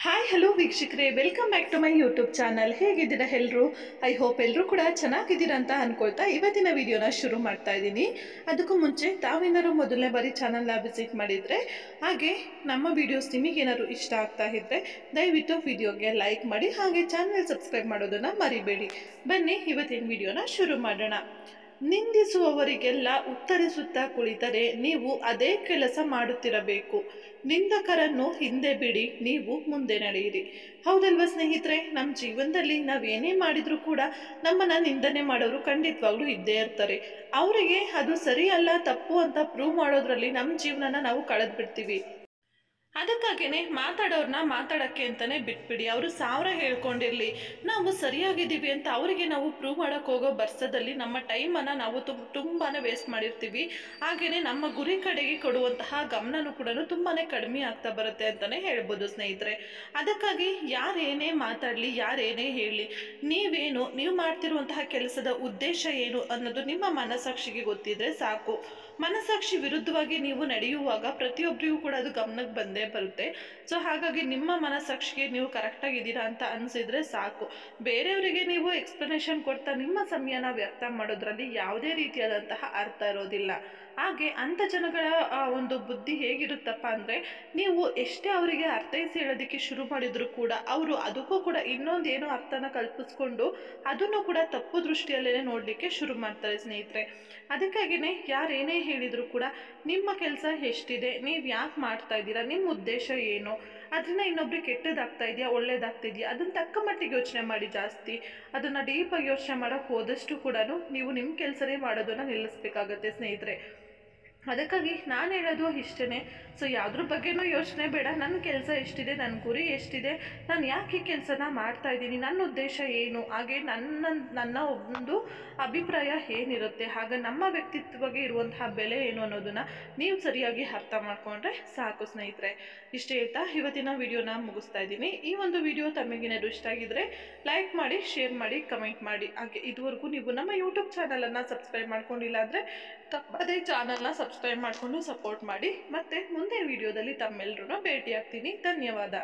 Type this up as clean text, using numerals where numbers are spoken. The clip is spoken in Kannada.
ಹಾಯ್ ಹಲೋ ವೀಕ್ಷಕರೇ, welcome back to my YouTube channel. ಹೇಗಿದ್ದೀರಾ ಎಲ್ಲರೂ? ಐ ಹೋಪ್ ಎಲ್ಲರೂ ಕೂಡ ಚೆನ್ನಾಗಿದ್ದೀರಾ ಅಂತ ಅನ್ಕೊಳ್ತಾ ಇವತ್ತಿನ ವಿಡಿಯೋನ ಶುರು ಮಾಡ್ತಾ ಇದ್ದೀನಿ. ಅದಕ್ಕೂ ಮುಂಚೆ ತಾವೇನಾದ್ರು ಮೊದಲನೇ ಬಾರಿ ಚಾನಲ್ನ ವಿಸಿಟ್ ಮಾಡಿದರೆ, ಹಾಗೆ ನಮ್ಮ ವಿಡಿಯೋಸ್ ನಿಮಗೇನಾದ್ರು ಇಷ್ಟ ಆಗ್ತಾ ಇದ್ದರೆ ದಯವಿಟ್ಟು ವಿಡಿಯೋಗೆ ಲೈಕ್ ಮಾಡಿ, ಹಾಗೆ ಚಾನಲ್ ಸಬ್ಸ್ಕ್ರೈಬ್ ಮಾಡೋದನ್ನು ಮರಿಬೇಡಿ. ಬನ್ನಿ ಇವತ್ತಿನ ವಿಡಿಯೋನ ಶುರು ಮಾಡೋಣ. ನಿಂದಿಸುವವರಿಗೆಲ್ಲ ಉತ್ತರಿಸುತ್ತಾ ಕುಳಿತರೆ ನೀವು ಅದೇ ಕೆಲಸ ಮಾಡುತ್ತಿರಬೇಕು. ನಿಂದಕರನ್ನು ಹಿಂದೆ ಬಿಡಿ, ನೀವು ಮುಂದೆ ನಡೆಯಿರಿ. ಹೌದಲ್ವಾ ಸ್ನೇಹಿತರೆ? ನಮ್ಮ ಜೀವನದಲ್ಲಿ ನಾವೇನೇ ಮಾಡಿದ್ರೂ ಕೂಡ ನಮ್ಮನ್ನ ನಿಂದನೆ ಮಾಡೋರು ಖಂಡಿತವಾಗ್ಲೂ ಇದ್ದೇ ಇರ್ತಾರೆ. ಅವರಿಗೆ ಅದು ಸರಿ ಅಲ್ಲ ತಪ್ಪು ಅಂತ ಪ್ರೂವ್ ಮಾಡೋದ್ರಲ್ಲಿ ನಮ್ಮ ಜೀವನನ ನಾವು ಕಳೆದು ಬಿಡ್ತೀವಿ. ಅದಕ್ಕಾಗೇನೆ ಮಾತಾಡೋರ್ನ ಮಾತಾಡೋಕ್ಕೆ ಅಂತಲೇ ಬಿಟ್ಬಿಡಿ. ಅವರು 1000 ಹೇಳ್ಕೊಂಡಿರಲಿ, ನಾವು ಸರಿಯಾಗಿದ್ದೀವಿ ಅಂತ ಅವರಿಗೆ ನಾವು ಪ್ರೂವ್ ಮಾಡೋಕ್ಕೆ ಹೋಗೋ ಬರ್ಸದಲ್ಲಿ ನಮ್ಮ ಟೈಮನ್ನು ನಾವು ತುಂಬಾ ವೇಸ್ಟ್ ಮಾಡಿರ್ತೀವಿ. ಹಾಗೆಯೇ ನಮ್ಮ ಗುರಿ ಕಡೆಗೆ ಕೊಡುವಂತಹ ಗಮನನೂ ಕೂಡ ತುಂಬಾ ಕಡಿಮೆ ಆಗ್ತಾ ಬರುತ್ತೆ ಅಂತಲೇ ಹೇಳ್ಬೋದು ಸ್ನೇಹಿತರೆ. ಅದಕ್ಕಾಗಿ ಯಾರೇನೇ ಮಾತಾಡಲಿ, ಯಾರೇನೇ ಹೇಳಲಿ, ನೀವು ಮಾಡ್ತಿರುವಂತಹ ಕೆಲಸದ ಉದ್ದೇಶ ಏನು ಅನ್ನೋದು ನಿಮ್ಮ ಮನಸ್ಸಾಕ್ಷಿಗೆ ಗೊತ್ತಿದ್ರೆ ಸಾಕು. ಮನಸ್ಸಾಕ್ಷಿ ವಿರುದ್ಧವಾಗಿ ನೀವು ನಡೆಯುವಾಗ ಪ್ರತಿಯೊಬ್ಬರಿಗೂ ಕೂಡ ಅದು ಗಮನಕ್ಕೆ ಬಂದೇ ಬರುತ್ತೆ. ಸೊ ಹಾಗಾಗಿ ನಿಮ್ಮ ಮನಸ್ಸಾಕ್ಷಿಗೆ ನೀವು ಕರೆಕ್ಟಾಗಿದ್ದೀರಾ ಅಂತ ಅನಿಸಿದ್ರೆ ಸಾಕು. ಬೇರೆಯವರಿಗೆ ನೀವು ಎಕ್ಸ್ಪ್ಲನೇಷನ್ ಕೊಡ್ತಾ ನಿಮ್ಮ ಸಮಯನ ವ್ಯರ್ಥ ಮಾಡೋದ್ರಲ್ಲಿ ಯಾವುದೇ ರೀತಿಯಾದಂತಹ ಅರ್ಥ ಇರೋದಿಲ್ಲ. ಹಾಗೆ ಅಂಥ ಜನಗಳ ಒಂದು ಬುದ್ಧಿ ಹೇಗಿರುತ್ತಪ್ಪ ಅಂದರೆ, ನೀವು ಎಷ್ಟೇ ಅವರಿಗೆ ಅರ್ಥೈಸಿ ಹೇಳೋದಕ್ಕೆ ಶುರು ಮಾಡಿದರೂ ಕೂಡ ಅವರು ಅದಕ್ಕೂ ಕೂಡ ಇನ್ನೊಂದೇನೋ ಅರ್ಥನ ಕಲ್ಪಿಸ್ಕೊಂಡು ಅದನ್ನು ಕೂಡ ತಪ್ಪು ದೃಷ್ಟಿಯಲ್ಲೇ ನೋಡಲಿಕ್ಕೆ ಶುರು ಮಾಡ್ತಾರೆ ಸ್ನೇಹಿತರೆ. ಅದಕ್ಕಾಗಿಯೇ ಯಾರೇನೇ ಹೇಳಿದರೂ ಕೂಡ ನಿಮ್ಮ ಕೆಲಸ ಎಷ್ಟಿದೆ, ನೀವು ಯಾಕೆ ಮಾಡ್ತಾ ಇದ್ದೀರಾ, ನಿಮ್ಮ ಉದ್ದೇಶ ಏನು, ಅದರಿಂದ ಇನ್ನೊಬ್ರಿಗೆ ಕೆಟ್ಟದಾಗ್ತಾ ಇದೆಯಾ ಒಳ್ಳೇದಾಗ್ತಿದೆಯಾ, ಅದನ್ನು ತಕ್ಕ ಮಟ್ಟಿಗೆ ಯೋಚನೆ ಮಾಡಿ. ಜಾಸ್ತಿ ಅದನ್ನು ಡೀಪಾಗಿ ಯೋಚನೆ ಮಾಡೋಕ್ಕೆ ಹೋದಷ್ಟು ಕೂಡ ನೀವು ನಿಮ್ಮ ಕೆಲಸನೇ ಮಾಡೋದನ್ನು ನಿಲ್ಲಿಸ್ಬೇಕಾಗತ್ತೆ ಸ್ನೇಹಿತರೆ. ಅದಕ್ಕಾಗಿ ನಾನು ಹೇಳೋದು ಇಷ್ಟೇ. ಸೊ ಯಾವುದ್ರ ಬಗ್ಗೆನೂ ಯೋಚನೆ ಬೇಡ. ನನ್ನ ಕೆಲಸ ಎಷ್ಟಿದೆ, ನನ್ನ ಗುರಿ ಎಷ್ಟಿದೆ, ನಾನು ಯಾಕೆ ಈ ಕೆಲಸನ ಮಾಡ್ತಾ ಇದ್ದೀನಿ, ನನ್ನ ಉದ್ದೇಶ ಏನು, ಹಾಗೆ ನನ್ನ ಒಂದು ಅಭಿಪ್ರಾಯ ಏನಿರುತ್ತೆ, ಹಾಗೆ ನಮ್ಮ ವ್ಯಕ್ತಿತ್ವಕ್ಕೆ ಇರುವಂತಹ ಬೆಲೆ ಏನು ಅನ್ನೋದನ್ನು ನೀವು ಸರಿಯಾಗಿ ಅರ್ಥ ಮಾಡಿಕೊಂಡ್ರೆ ಸಾಕು ಸ್ನೇಹಿತರೆ. ಇಷ್ಟೇ ಹೇಳ್ತಾ ಇವತ್ತಿನ ವಿಡಿಯೋನ ಮುಗಿಸ್ತಾ ಇದ್ದೀನಿ. ಈ ಒಂದು ವಿಡಿಯೋ ತಮಗೇನಾದ್ರು ಇಷ್ಟ ಆಗಿದ್ರೆ ಲೈಕ್ ಮಾಡಿ, ಶೇರ್ ಮಾಡಿ, ಕಮೆಂಟ್ ಮಾಡಿ. ಹಾಗೆ ಇದುವರೆಗೂ ನೀವು ನಮ್ಮ ಯೂಟ್ಯೂಬ್ ಚಾನಲನ್ನು ಸಬ್ಸ್ಕ್ರೈಬ್ ಮಾಡ್ಕೊಂಡಿಲ್ಲ ಅಂದರೆ ತಪ್ಪದೇ ಚಾನಲ್ನ ಸಬ್ಸ್ಕ್ರೈಬ್ ಮಾಡಿಕೊಂಡು ಸಪೋರ್ಟ್ ಮಾಡಿ. ಮತ್ತೆ ಮುಂದಿನ ವಿಡಿಯೋದಲ್ಲಿ ತಮ್ಮೆಲ್ಲರೂ ಭೇಟಿ ಆಗ್ತೀನಿ. ಧನ್ಯವಾದ.